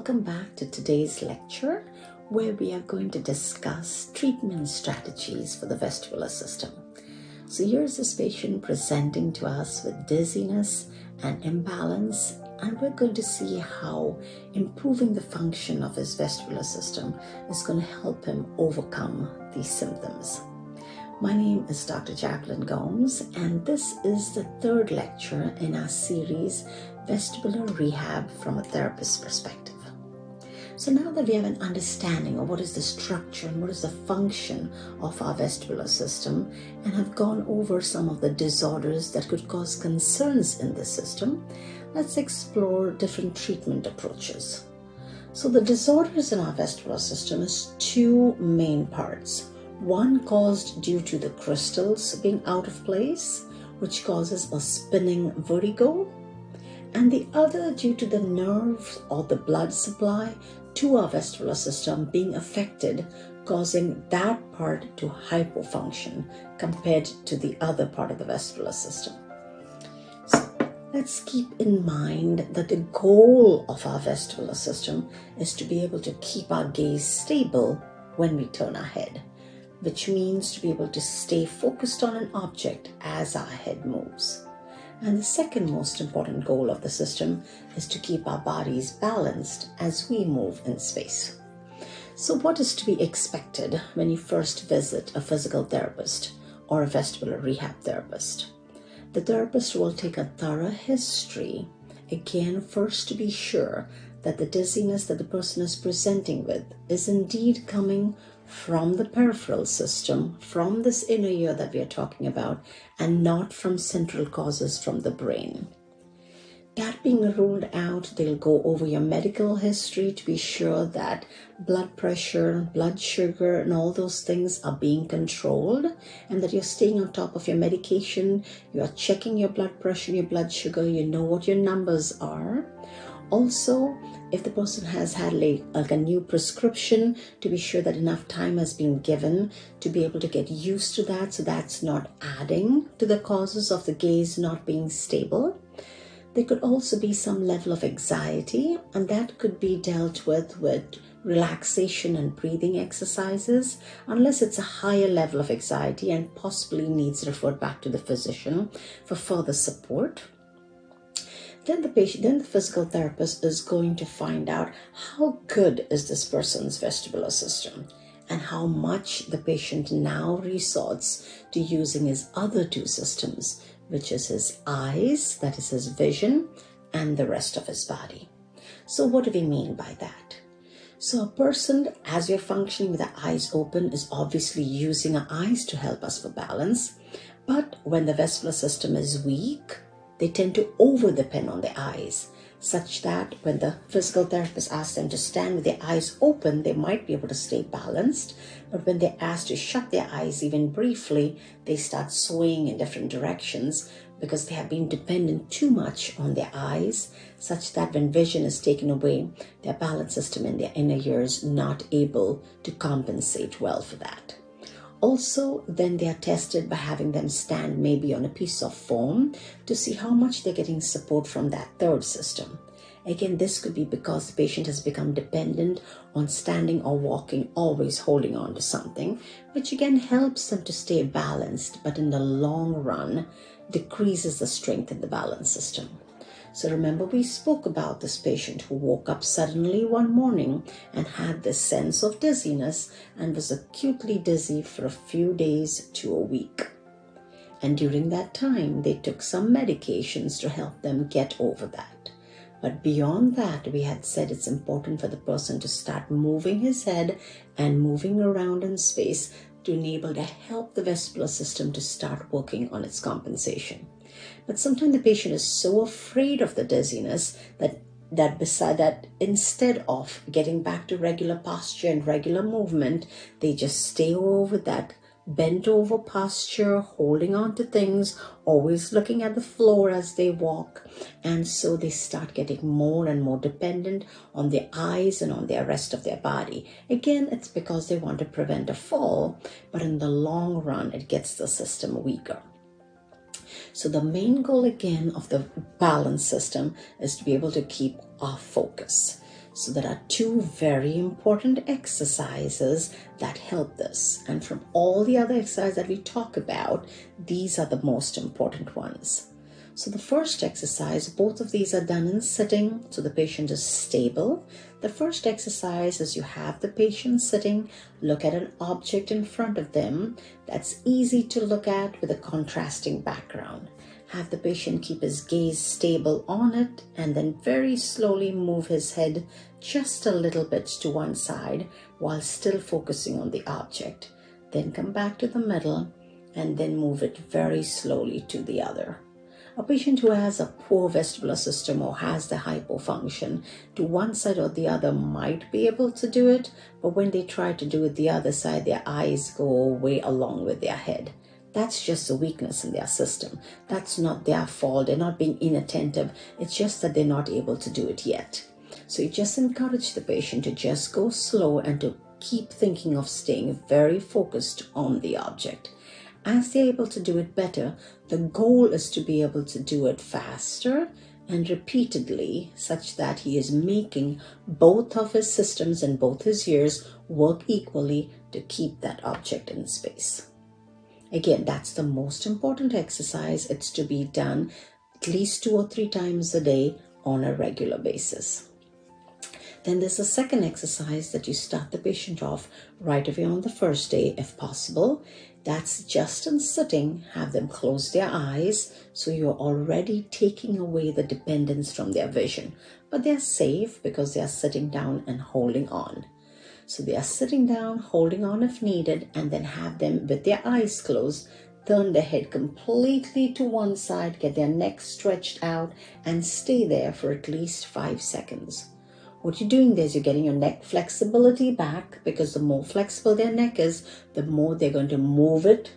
welcome back to today's lecture where we are going to discuss treatment strategies for the vestibular system. So here's this patient presenting to us with dizziness and imbalance, and we're going to see how improving the function of his vestibular system is going to help him overcome these symptoms. My name is Dr. Jacqueline Gomes, and this is the third lecture in our series, Vestibular Rehab from a Therapist's Perspective. So now that we have an understanding of what is the structure and what is the function of our vestibular system, and have gone over some of the disorders that could cause concerns in the system, let's explore different treatment approaches. So the disorders in our vestibular system is two main parts. One caused due to the crystals being out of place, which causes a spinning vertigo, and the other due to the nerves or the blood supply to our vestibular system being affected, causing that part to hypofunction compared to the other part of the vestibular system. So let's keep in mind that the goal of our vestibular system is to be able to keep our gaze stable when we turn our head, which means to be able to stay focused on an object as our head moves. And the second most important goal of the system is to keep our bodies balanced as we move in space. So what is to be expected when you first visit a physical therapist or a vestibular rehab therapist? The therapist will take a thorough history, again, first to be sure that the dizziness that the person is presenting with is indeed coming from the peripheral system, from this inner ear that we are talking about, and not from central causes from the brain. That being ruled out, they'll go over your medical history to be sure that blood pressure, blood sugar, and all those things are being controlled, and that you're staying on top of your medication, you're checking your blood pressure, your blood sugar, you know what your numbers are. Also, if the person has had like a new prescription, to be sure that enough time has been given to be able to get used to that, so that's not adding to the causes of the gaze not being stable. There could also be some level of anxiety, and that could be dealt with relaxation and breathing exercises, unless it's a higher level of anxiety and possibly needs referred back to the physician for further support. Then the physical therapist is going to find out how good is this person's vestibular system and how much the patient now resorts to using his other two systems, which is his eyes, that is his vision, and the rest of his body. So what do we mean by that? So a person, as you're functioning with the eyes open, is obviously using our eyes to help us for balance. But when the vestibular system is weak, they tend to over-depend on the eyes, such that when the physical therapist asks them to stand with their eyes open, they might be able to stay balanced. But when they're asked to shut their eyes even briefly, they start swaying in different directions because they have been dependent too much on their eyes, such that when vision is taken away, their balance system in their inner ear is not able to compensate well for that. Also, then they are tested by having them stand maybe on a piece of foam to see how much they're getting support from that third system. Again, this could be because the patient has become dependent on standing or walking, always holding on to something, which again helps them to stay balanced, but in the long run decreases the strength in the balance system. So remember, we spoke about this patient who woke up suddenly one morning and had this sense of dizziness and was acutely dizzy for a few days to a week. And during that time, they took some medications to help them get over that. But beyond that, we had said it's important for the person to start moving his head and moving around in space to enable to help the vestibular system to start working on its compensation. But sometimes the patient is so afraid of the dizziness that instead of getting back to regular posture and regular movement, they just stay over that bent over posture, holding on to things, always looking at the floor as they walk. And so they start getting more and more dependent on their eyes and on the rest of their body. Again, it's because they want to prevent a fall, but in the long run, it gets the system weaker. So the main goal again of the balance system is to be able to keep our focus. So there are two very important exercises that help this. And from all the other exercises that we talk about, these are the most important ones. So the first exercise, both of these are done in sitting, so the patient is stable. The first exercise is you have the patient sitting, look at an object in front of them that's easy to look at with a contrasting background. Have the patient keep his gaze stable on it and then very slowly move his head just a little bit to one side while still focusing on the object. Then come back to the middle and then move it very slowly to the other. A patient who has a poor vestibular system or has the hypofunction to one side or the other might be able to do it, but when they try to do it the other side, their eyes go way along with their head. That's just a weakness in their system. That's not their fault. They're not being inattentive. It's just that they're not able to do it yet. So you just encourage the patient to just go slow and to keep thinking of staying very focused on the object. As they're able to do it better, the goal is to be able to do it faster and repeatedly, such that he is making both of his systems and both his ears work equally to keep that object in space. Again, that's the most important exercise. It's to be done at least 2 or 3 times a day on a regular basis. Then there's a second exercise that you start the patient off right away on the first day if possible. That's just in sitting, have them close their eyes, so you're already taking away the dependence from their vision. But they're safe because they are sitting down and holding on. So they are sitting down, holding on if needed, and then have them with their eyes closed, turn their head completely to one side, get their neck stretched out, and stay there for at least 5 seconds. What you're doing there is you're getting your neck flexibility back, because the more flexible their neck is, the more they're going to move it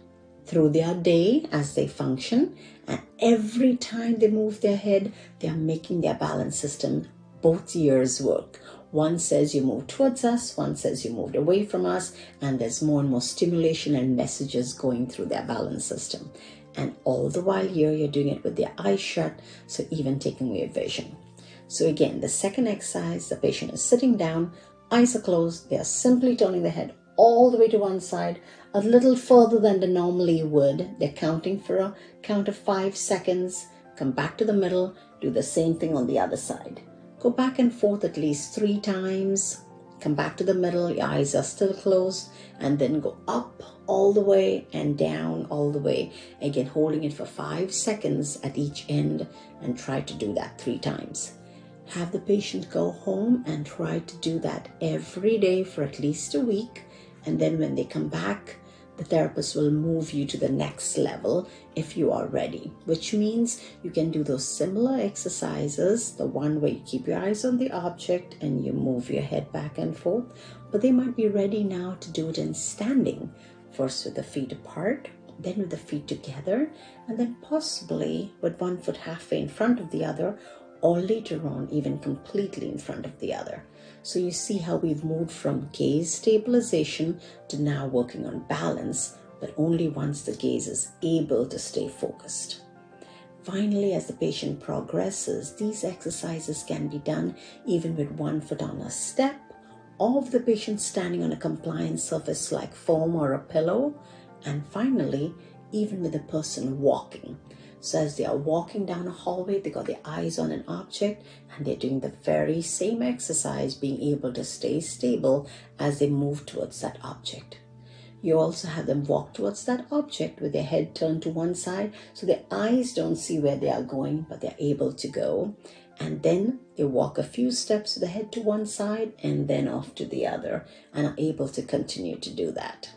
through their day as they function. And every time they move their head, they are making their balance system, both ears work. One says you move towards us, one says you moved away from us, and there's more and more stimulation and messages going through their balance system. And all the while here, you're doing it with their eyes shut, so even taking away vision. So again, the second exercise, the patient is sitting down, eyes are closed, they are simply turning the head all the way to one side, a little further than they normally would. They're counting for a count of 5 seconds, come back to the middle, do the same thing on the other side. Go back and forth at least 3 times, come back to the middle, your eyes are still closed, and then go up all the way and down all the way. Again, holding it for 5 seconds at each end, and try to do that 3 times. Have the patient go home and try to do that every day for at least a week. And then when they come back, the therapist will move you to the next level if you are ready, which means you can do those similar exercises, the one where you keep your eyes on the object and you move your head back and forth, but they might be ready now to do it in standing, first with the feet apart, then with the feet together, and then possibly with one foot halfway in front of the other, or later on even completely in front of the other. So you see how we've moved from gaze stabilization to now working on balance, but only once the gaze is able to stay focused. Finally, as the patient progresses, these exercises can be done even with one foot on a step, or if the patient standing on a compliant surface like foam or a pillow, and finally, even with the person walking. So as they are walking down a hallway, they got their eyes on an object and they're doing the very same exercise, being able to stay stable as they move towards that object. You also have them walk towards that object with their head turned to one side, so their eyes don't see where they are going, but they're able to go. And then they walk a few steps with the head to one side and then off to the other, and are able to continue to do that.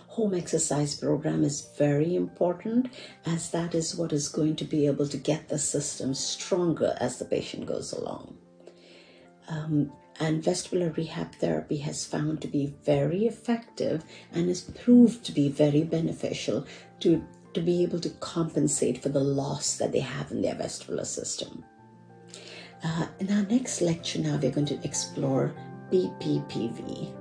Home exercise program is very important, as that is what is going to be able to get the system stronger as the patient goes along. And vestibular rehab therapy has found to be very effective and is proved to be very beneficial to be able to compensate for the loss that they have in their vestibular system. In our next lecture now, we're going to explore BPPV.